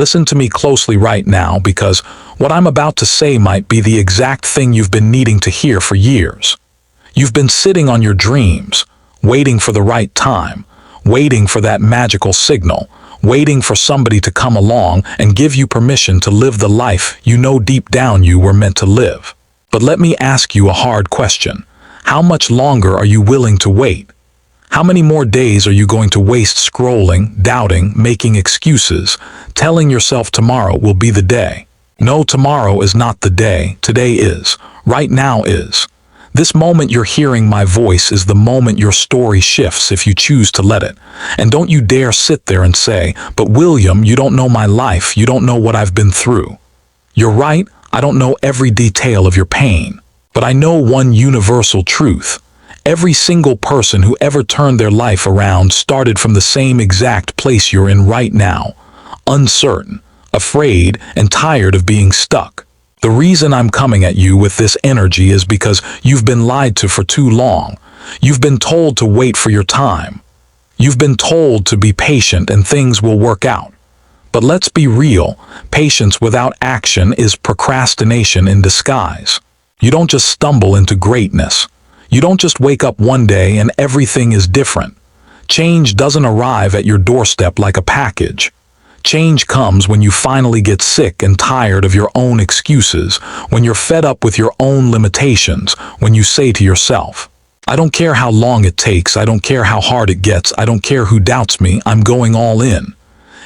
Listen to me closely right now, because what I'm about to say might be the exact thing you've been needing to hear for years. You've been sitting on your dreams, waiting for the right time, waiting for that magical signal, waiting for somebody to come along and give you permission to live the life you know deep down you were meant to live. But let me ask you a hard question. How much longer are you willing to wait? How many more days are you going to waste scrolling, doubting, making excuses, telling yourself tomorrow will be the day? No, tomorrow is not the day. Today is. Right now is. This moment you're hearing my voice is the moment your story shifts if you choose to let it. And don't you dare sit there and say, "But William, you don't know my life, you don't know what I've been through." You're right, I don't know every detail of your pain. But I know one universal truth. Every single person who ever turned their life around started from the same exact place you're in right now. Uncertain, afraid, and tired of being stuck. The reason I'm coming at you with this energy is because you've been lied to for too long. You've been told to wait for your time. You've been told to be patient and things will work out. But let's be real, patience without action is procrastination in disguise. You don't just stumble into greatness. You don't just wake up one day and everything is different. Change doesn't arrive at your doorstep like a package. Change comes when you finally get sick and tired of your own excuses, when you're fed up with your own limitations, when you say to yourself, "I don't care how long it takes, I don't care how hard it gets, I don't care who doubts me, I'm going all in."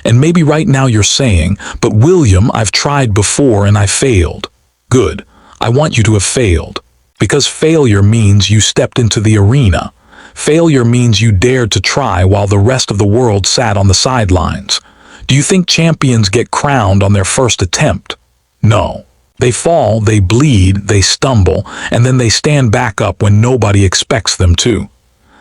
And maybe right now you're saying, "But William, I've tried before and I failed." Good. I want you to have failed. Because failure means you stepped into the arena. Failure means you dared to try while the rest of the world sat on the sidelines. Do you think champions get crowned on their first attempt? No. They fall, they bleed, they stumble, and then they stand back up when nobody expects them to.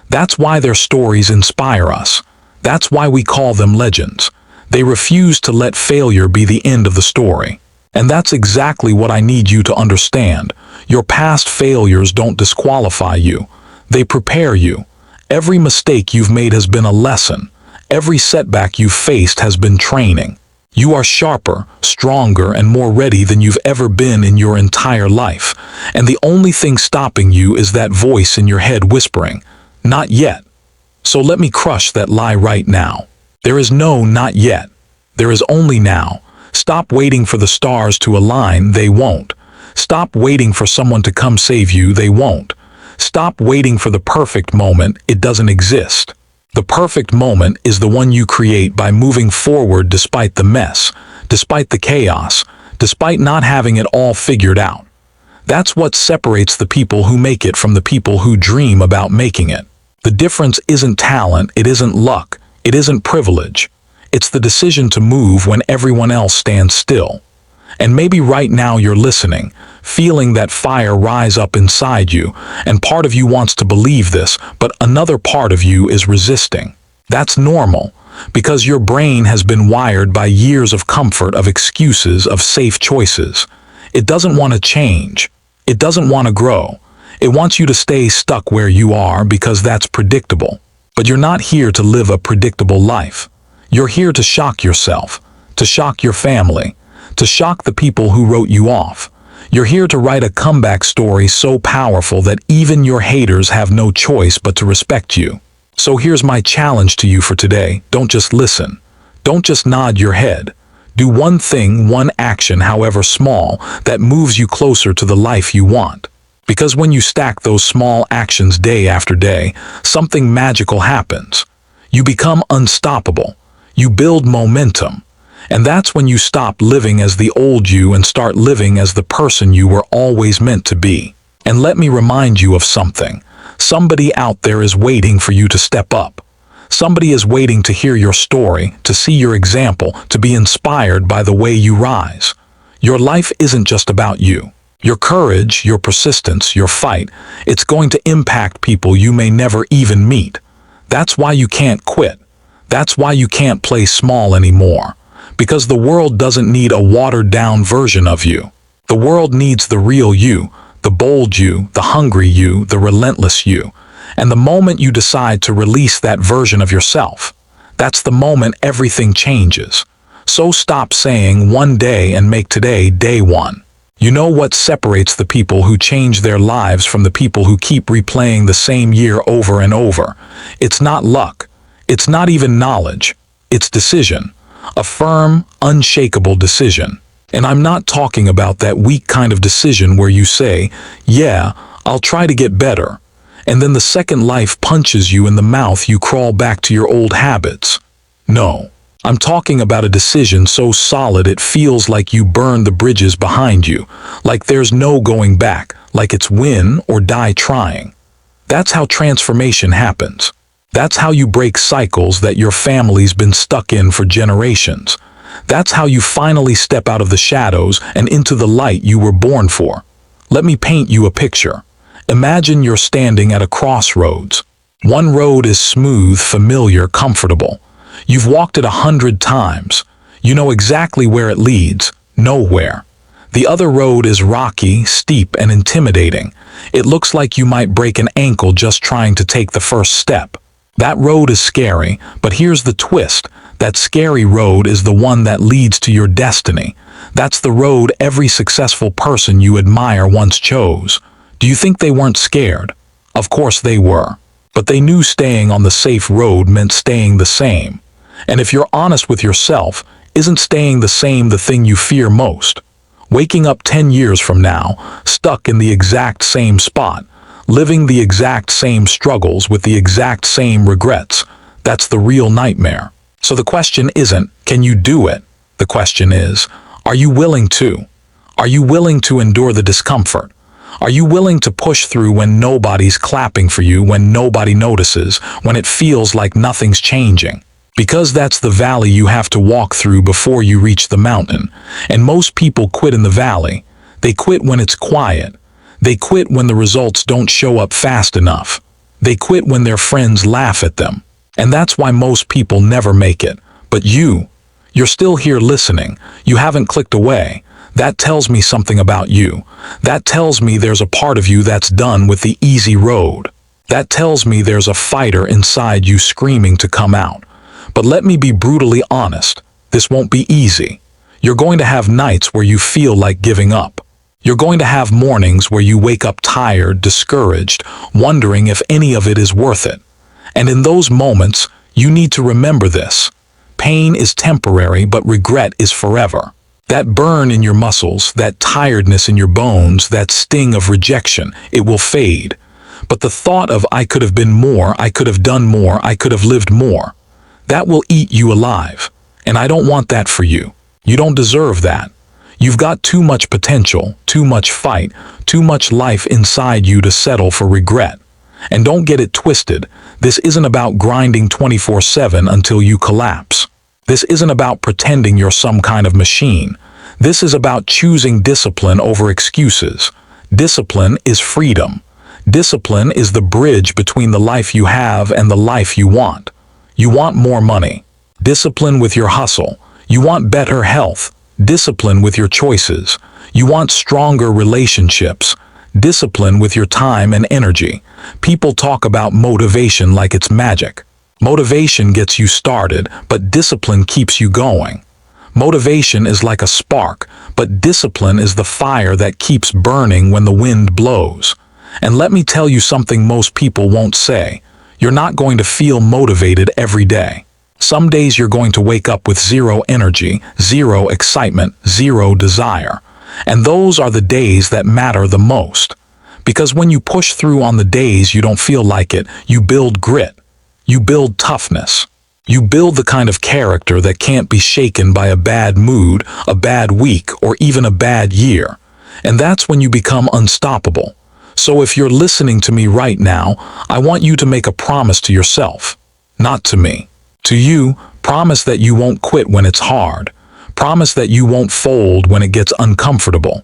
That's why their stories inspire us. That's why we call them legends. They refuse to let failure be the end of the story. And that's exactly what I need you to understand. Your past failures don't disqualify you. They prepare you. Every mistake you've made has been a lesson. Every setback you've faced has been training. You are sharper, stronger, and more ready than you've ever been in your entire life. And the only thing stopping you is that voice in your head whispering, "Not yet." So let me crush that lie right now. There is no not yet. There is only now. Stop waiting for the stars to align, they won't. Stop waiting for someone to come save you, they won't. Stop waiting for the perfect moment, it doesn't exist. The perfect moment is the one you create by moving forward despite the mess, despite the chaos, despite not having it all figured out. That's what separates the people who make it from the people who dream about making it. The difference isn't talent, it isn't luck, it isn't privilege. It's the decision to move when everyone else stands still. And maybe right now you're listening, feeling that fire rise up inside you, and part of you wants to believe this, but another part of you is resisting. That's normal, because your brain has been wired by years of comfort, of excuses, of safe choices. It doesn't want to change. It doesn't want to grow. It wants you to stay stuck where you are because that's predictable. But you're not here to live a predictable life. You're here to shock yourself, to shock your family, to shock the people who wrote you off. You're here to write a comeback story so powerful that even your haters have no choice but to respect you. So here's my challenge to you for today. Don't just listen. Don't just nod your head. Do one thing, one action, however small, that moves you closer to the life you want. Because when you stack those small actions day after day, something magical happens. You become unstoppable. You build momentum. And that's when you stop living as the old you and start living as the person you were always meant to be. And let me remind you of something. Somebody out there is waiting for you to step up. Somebody is waiting to hear your story, to see your example, to be inspired by the way you rise. Your life isn't just about you. Your courage, your persistence, your fight, it's going to impact people you may never even meet. That's why you can't quit. That's why you can't play small anymore. Because the world doesn't need a watered-down version of you. The world needs the real you, the bold you, the hungry you, the relentless you. And the moment you decide to release that version of yourself, that's the moment everything changes. So stop saying one day and make today day one. You know what separates the people who change their lives from the people who keep replaying the same year over and over? It's not luck. It's not even knowledge. It's decision. A firm, unshakable decision. And I'm not talking about that weak kind of decision where you say, yeah, I'll try to get better. And then the second life punches you in the mouth, you crawl back to your old habits. No. I'm talking about a decision so solid it feels like you burned the bridges behind you, like there's no going back, like it's win or die trying. That's how transformation happens. That's how you break cycles that your family's been stuck in for generations. That's how you finally step out of the shadows and into the light you were born for. Let me paint you a picture. Imagine you're standing at a crossroads. One road is smooth, familiar, comfortable. You've walked it 100 times. You know exactly where it leads, nowhere. The other road is rocky, steep, and intimidating. It looks like you might break an ankle just trying to take the first step. That road is scary, but here's the twist. That scary road is the one that leads to your destiny. That's the road every successful person you admire once chose. Do you think they weren't scared? Of course they were. But they knew staying on the safe road meant staying the same. And if you're honest with yourself, isn't staying the same the thing you fear most? Waking up 10 years from now, stuck in the exact same spot, living the exact same struggles with the exact same regrets, that's the real nightmare. So the question isn't, can you do it? The question is, are you willing to? Are you willing to endure the discomfort? Are you willing to push through when nobody's clapping for you, when nobody notices, when it feels like nothing's changing? Because that's the valley you have to walk through before you reach the mountain. And most people quit in the valley. They quit when it's quiet. They quit when the results don't show up fast enough. They quit when their friends laugh at them. And that's why most people never make it. But you're still here listening. You haven't clicked away. That tells me something about you. That tells me there's a part of you that's done with the easy road. That tells me there's a fighter inside you screaming to come out. But let me be brutally honest, this won't be easy. You're going to have nights where you feel like giving up. You're going to have mornings where you wake up tired, discouraged, wondering if any of it is worth it. And in those moments, you need to remember this. Pain is temporary, but regret is forever. That burn in your muscles, that tiredness in your bones, that sting of rejection, it will fade. But the thought of I could have been more, I could have done more, I could have lived more, that will eat you alive. And I don't want that for you. You don't deserve that. You've got too much potential, too much fight, too much life inside you to settle for regret. And don't get it twisted. This isn't about grinding 24/7 until you collapse. This isn't about pretending you're some kind of machine. This is about choosing discipline over excuses. Discipline is freedom. Discipline is the bridge between the life you have and the life you want. You want more money. Discipline with your hustle. You want better health. Discipline with your choices. You want stronger relationships. Discipline with your time and energy. People talk about motivation like it's magic. Motivation gets you started, but discipline keeps you going. Motivation is like a spark, but discipline is the fire that keeps burning when the wind blows. And let me tell you something most people won't say. You're not going to feel motivated every day. Some days you're going to wake up with zero energy, zero excitement, zero desire. And those are the days that matter the most. Because when you push through on the days you don't feel like it, you build grit. You build toughness. You build the kind of character that can't be shaken by a bad mood, a bad week, or even a bad year. And that's when you become unstoppable. So if you're listening to me right now, I want you to make a promise to yourself. Not to me. To you, promise that you won't quit when it's hard. Promise that you won't fold when it gets uncomfortable.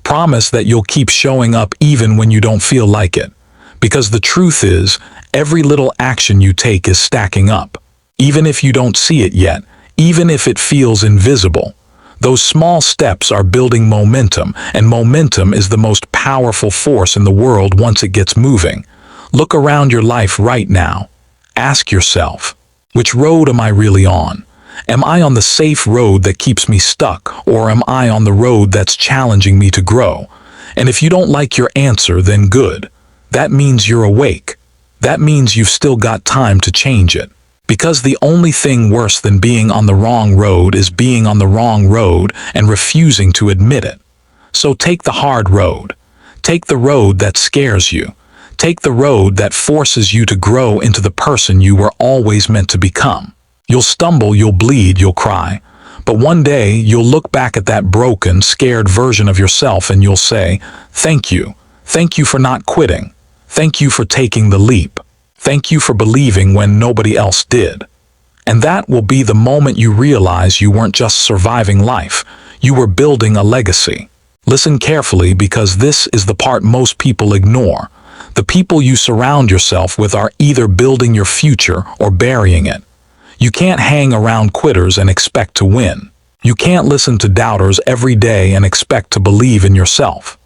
Promise that you'll keep showing up even when you don't feel like it. Because the truth is, every little action you take is stacking up. Even if you don't see it yet, even if it feels invisible. Those small steps are building momentum, and momentum is the most powerful force in the world once it gets moving. Look around your life right now. Ask yourself, which road am I really on? Am I on the safe road that keeps me stuck, or am I on the road that's challenging me to grow? And if you don't like your answer, then good. That means you're awake. That means you've still got time to change it. Because the only thing worse than being on the wrong road is being on the wrong road and refusing to admit it. So take the hard road. Take the road that scares you. Take the road that forces you to grow into the person you were always meant to become. You'll stumble, you'll bleed, you'll cry. But one day, you'll look back at that broken, scared version of yourself and you'll say, "Thank you. Thank you for not quitting. Thank you for taking the leap. Thank you for believing when nobody else did." And that will be the moment you realize you weren't just surviving life, you were building a legacy. Listen carefully, because this is the part most people ignore. The people you surround yourself with are either building your future or burying it. You can't hang around quitters and expect to win. You can't listen to doubters every day and expect to believe in yourself.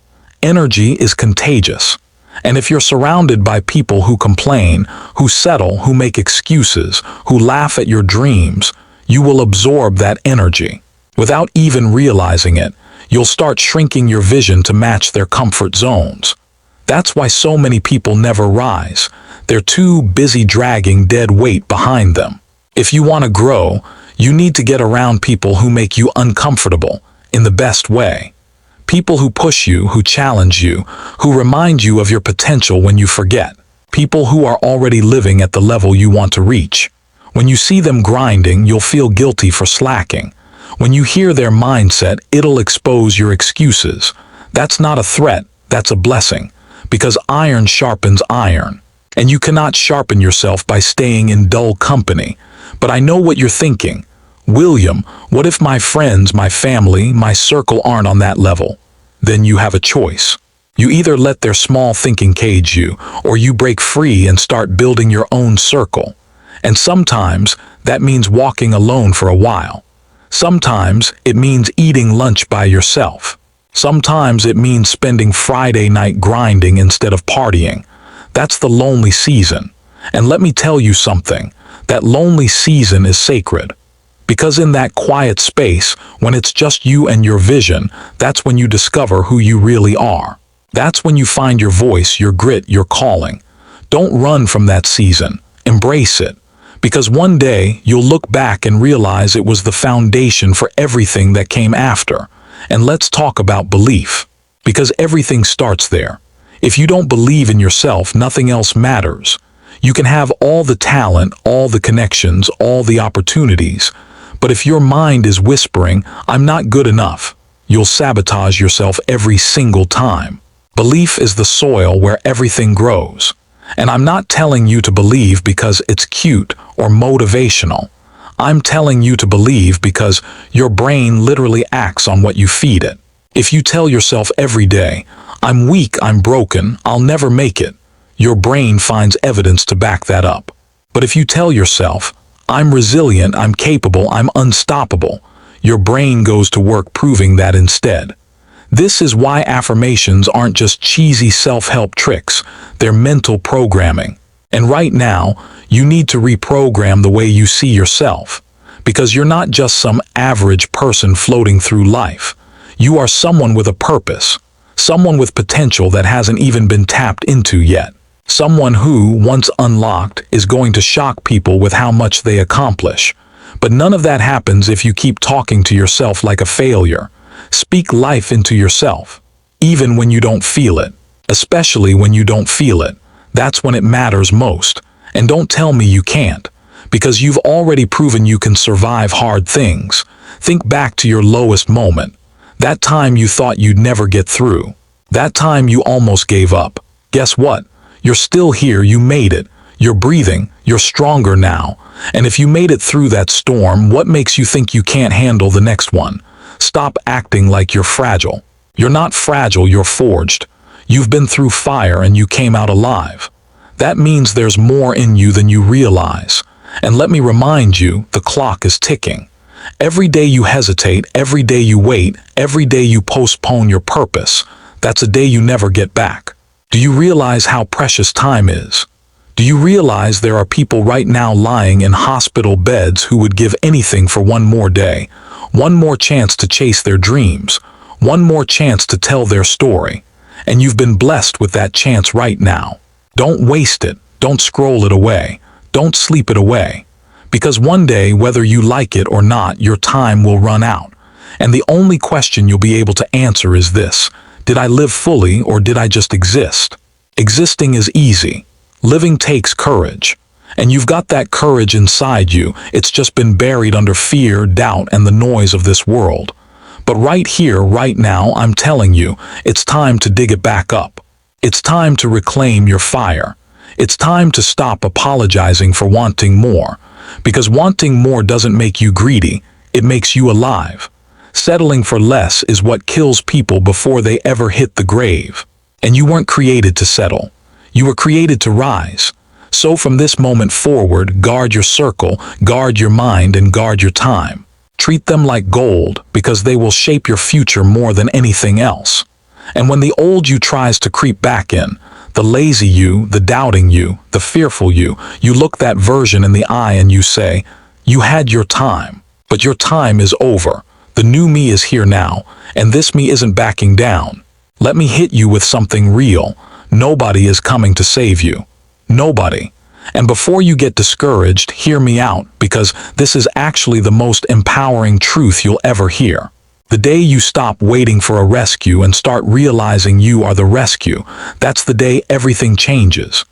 Energy is contagious. And if you're surrounded by people who complain, who settle, who make excuses, who laugh at your dreams, you will absorb that energy. Without even realizing it, you'll start shrinking your vision to match their comfort zones. That's why so many people never rise. They're too busy dragging dead weight behind them. If you want to grow, you need to get around people who make you uncomfortable, in the best way. People who push you, who challenge you, who remind you of your potential when you forget. People who are already living at the level you want to reach. When you see them grinding, you'll feel guilty for slacking. When you hear their mindset, it'll expose your excuses. That's not a threat, that's a blessing. Because iron sharpens iron. And you cannot sharpen yourself by staying in dull company. But I know what you're thinking. "William, what if my friends, my family, my circle aren't on that level?" Then you have a choice. You either let their small thinking cage you, or you break free and start building your own circle. And sometimes that means walking alone for a while. Sometimes it means eating lunch by yourself. Sometimes it means spending Friday night grinding instead of partying. That's the lonely season. And let me tell you something, that lonely season is sacred. Because in that quiet space, when it's just you and your vision, that's when you discover who you really are. That's when you find your voice, your grit, your calling. Don't run from that season. Embrace it. Because one day, you'll look back and realize it was the foundation for everything that came after. And let's talk about belief. Because everything starts there. If you don't believe in yourself, nothing else matters. You can have all the talent, all the connections, all the opportunities. But if your mind is whispering, "I'm not good enough," you'll sabotage yourself every single time. Belief is the soil where everything grows. And I'm not telling you to believe because it's cute or motivational. I'm telling you to believe because your brain literally acts on what you feed it. If you tell yourself every day, "I'm weak, I'm broken, I'll never make it," your brain finds evidence to back that up. But if you tell yourself, "I'm resilient, I'm capable, I'm unstoppable," your brain goes to work proving that instead. This is why affirmations aren't just cheesy self-help tricks, they're mental programming. And right now, you need to reprogram the way you see yourself. Because you're not just some average person floating through life. You are someone with a purpose. Someone with potential that hasn't even been tapped into yet. Someone who, once unlocked, is going to shock people with how much they accomplish. But none of that happens if you keep talking to yourself like a failure. Speak life into yourself, even when you don't feel it. Especially when you don't feel it. That's when it matters most. And don't tell me you can't, because you've already proven you can survive hard things. Think back to your lowest moment. That time you thought you'd never get through. That time you almost gave up. Guess what? You're still here, you made it. You're breathing, you're stronger now. And if you made it through that storm, what makes you think you can't handle the next one? Stop acting like you're fragile. You're not fragile, you're forged. You've been through fire and you came out alive. That means there's more in you than you realize. And let me remind you, the clock is ticking. Every day you hesitate, every day you wait, every day you postpone your purpose, that's a day you never get back. Do you realize how precious time is? Do you realize there are people right now lying in hospital beds who would give anything for one more day, one more chance to chase their dreams, one more chance to tell their story? And you've been blessed with that chance right now. Don't waste it. Don't scroll it away. Don't sleep it away. Because one day, whether you like it or not, your time will run out. And the only question you'll be able to answer is this: did I live fully, or did I just exist? Existing is easy. Living takes courage. And you've got that courage inside you. It's just been buried under fear, doubt, and the noise of this world. But right here, right now, I'm telling you, it's time to dig it back up. It's time to reclaim your fire. It's time to stop apologizing for wanting more. Because wanting more doesn't make you greedy, it makes you alive. Settling for less is what kills people before they ever hit the grave. And you weren't created to settle. You were created to rise. So from this moment forward, guard your circle, guard your mind, and guard your time. Treat them like gold, because they will shape your future more than anything else. And when the old you tries to creep back in, the lazy you, the doubting you, the fearful you look that version in the eye and you say, you had your time, but your time is over. The new me is here now, and this me isn't backing down. Let me hit you with something real. Nobody is coming to save you. Nobody. And before you get discouraged, hear me out, because this is actually the most empowering truth you'll ever hear. The day you stop waiting for a rescue and start realizing you are the rescue, that's the day everything changes.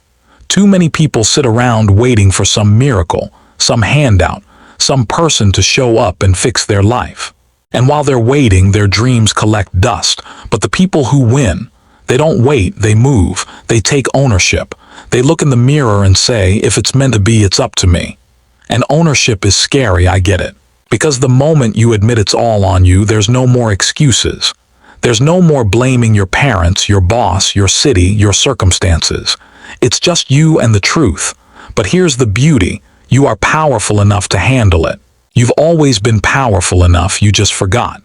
Too many people sit around waiting for some miracle, some handout, some person to show up and fix their life. And while they're waiting, their dreams collect dust. But the people who win, they don't wait, they move, they take ownership. They look in the mirror and say, if it's meant to be, it's up to me. And ownership is scary, I get it. Because the moment you admit it's all on you, there's no more excuses. There's no more blaming your parents, your boss, your city, your circumstances. It's just you and the truth. But here's the beauty: you are powerful enough to handle it. You've always been powerful enough, you just forgot.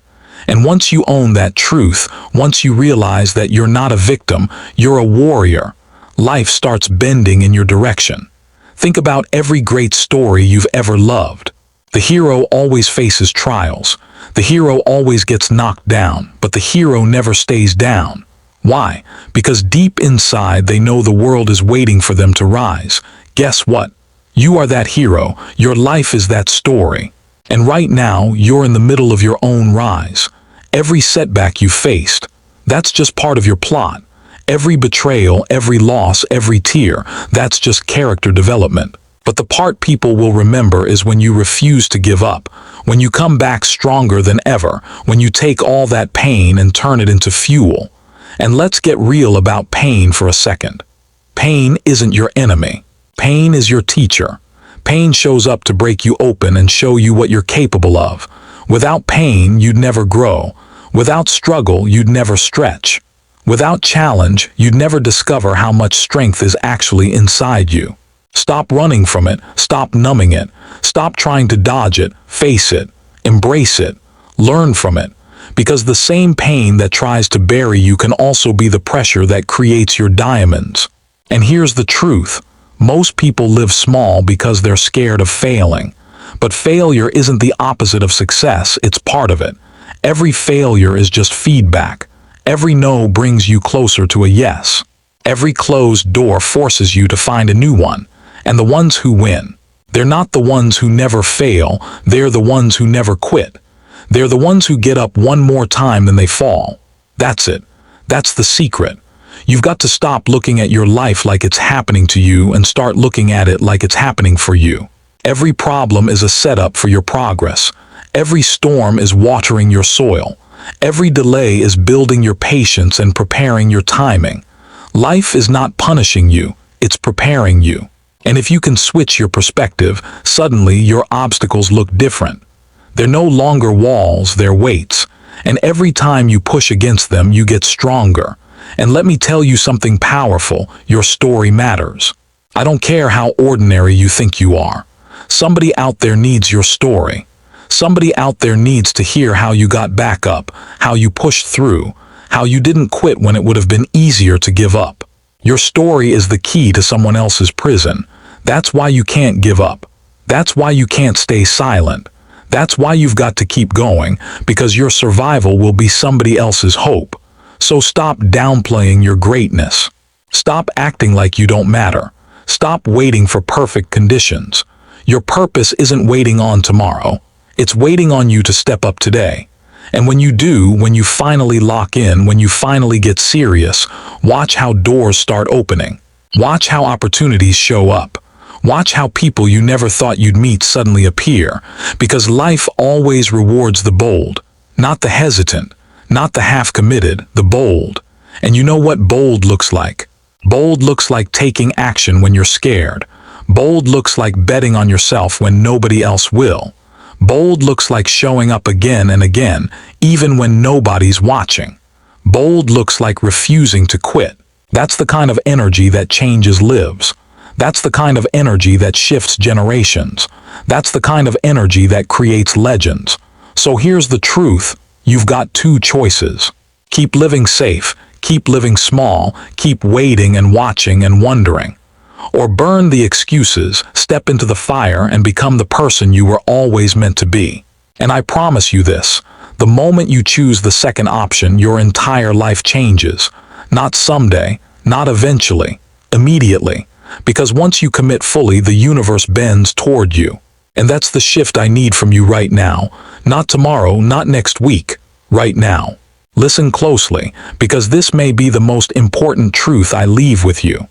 And once you own that truth, once you realize that you're not a victim, you're a warrior, life starts bending in your direction. Think about every great story you've ever loved. The hero always faces trials. The hero always gets knocked down, but the hero never stays down. Why? Because deep inside they know the world is waiting for them to rise. Guess what? You are that hero. Your life is that story. And right now, you're in the middle of your own rise. Every setback you faced, that's just part of your plot. Every betrayal, every loss, every tear, that's just character development. But the part people will remember is when you refuse to give up, when you come back stronger than ever, when you take all that pain and turn it into fuel. And let's get real about pain for a second. Pain isn't your enemy. Pain is your teacher. Pain shows up to break you open and show you what you're capable of. Without pain, you'd never grow. Without struggle, you'd never stretch. Without challenge, you'd never discover how much strength is actually inside you. Stop running from it. Stop numbing it. Stop trying to dodge it. Face it. Embrace it. Learn from it. Because the same pain that tries to bury you can also be the pressure that creates your diamonds. And here's the truth. Most people live small because they're scared of failing. But failure isn't the opposite of success, it's part of it. Every failure is just feedback. Every no brings you closer to a yes. Every closed door forces you to find a new one. And the ones who win, they're not the ones who never fail, they're the ones who never quit. They're the ones who get up one more time than they fall. That's it. That's the secret. You've got to stop looking at your life like it's happening to you and start looking at it like it's happening for you. Every problem is a setup for your progress. Every storm is watering your soil. Every delay is building your patience and preparing your timing. Life is not punishing you, it's preparing you. And if you can switch your perspective, suddenly your obstacles look different. They're no longer walls, they're weights. And every time you push against them, you get stronger. And let me tell you something powerful, your story matters. I don't care how ordinary you think you are. Somebody out there needs your story. Somebody out there needs to hear how you got back up, how you pushed through, how you didn't quit when it would have been easier to give up. Your story is the key to someone else's prison. That's why you can't give up. That's why you can't stay silent. That's why you've got to keep going, because your survival will be somebody else's hope. So stop downplaying your greatness. Stop acting like you don't matter. Stop waiting for perfect conditions. Your purpose isn't waiting on tomorrow. It's waiting on you to step up today. And when you do, when you finally lock in, when you finally get serious, watch how doors start opening. Watch how opportunities show up. Watch how people you never thought you'd meet suddenly appear, because life always rewards the bold, not the hesitant, not the half-committed, the bold. And you know what bold looks like? Bold looks like taking action when you're scared. Bold looks like betting on yourself when nobody else will. Bold looks like showing up again and again, even when nobody's watching. Bold looks like refusing to quit. That's the kind of energy that changes lives. That's the kind of energy that shifts generations. That's the kind of energy that creates legends. So here's the truth. You've got two choices. Keep living safe, keep living small, keep waiting and watching and wondering. Or burn the excuses, step into the fire, and become the person you were always meant to be. And I promise you this, the moment you choose the second option, your entire life changes. Not someday, not eventually, immediately. Because once you commit fully, the universe bends toward you. And that's the shift I need from you right now. Not tomorrow, not next week, right now. Listen closely, because this may be the most important truth I leave with you.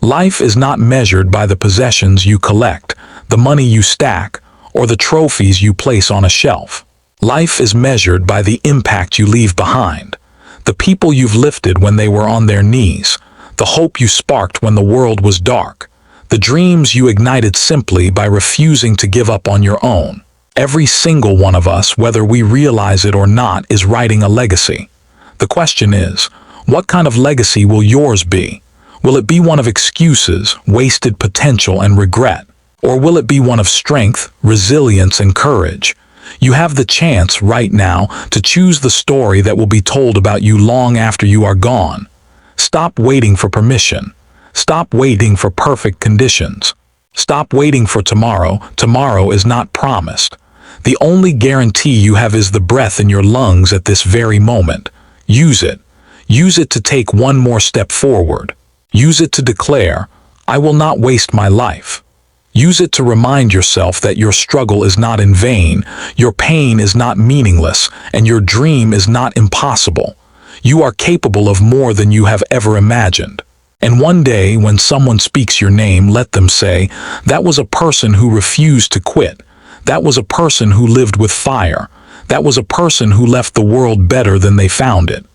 Life is not measured by the possessions you collect, the money you stack, or the trophies you place on a shelf. Life is measured by the impact you leave behind, the people you've lifted when they were on their knees, the hope you sparked when the world was dark, the dreams you ignited simply by refusing to give up on your own. Every single one of us, whether we realize it or not, is writing a legacy. The question is, what kind of legacy will yours be? Will it be one of excuses, wasted potential, and regret? Or will it be one of strength, resilience, and courage? You have the chance right now to choose the story that will be told about you long after you are gone. Stop waiting for permission. Stop waiting for perfect conditions. Stop waiting for tomorrow. Tomorrow is not promised. The only guarantee you have is the breath in your lungs at this very moment. Use it. Use it to take one more step forward. Use it to declare, I will not waste my life. Use it to remind yourself that your struggle is not in vain, your pain is not meaningless, and your dream is not impossible. You are capable of more than you have ever imagined. And one day, when someone speaks your name, let them say, that was a person who refused to quit. That was a person who lived with fire. That was a person who left the world better than they found it.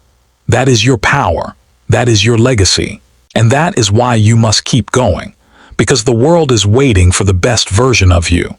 That is your power. That is your legacy. And that is why you must keep going. Because the world is waiting for the best version of you.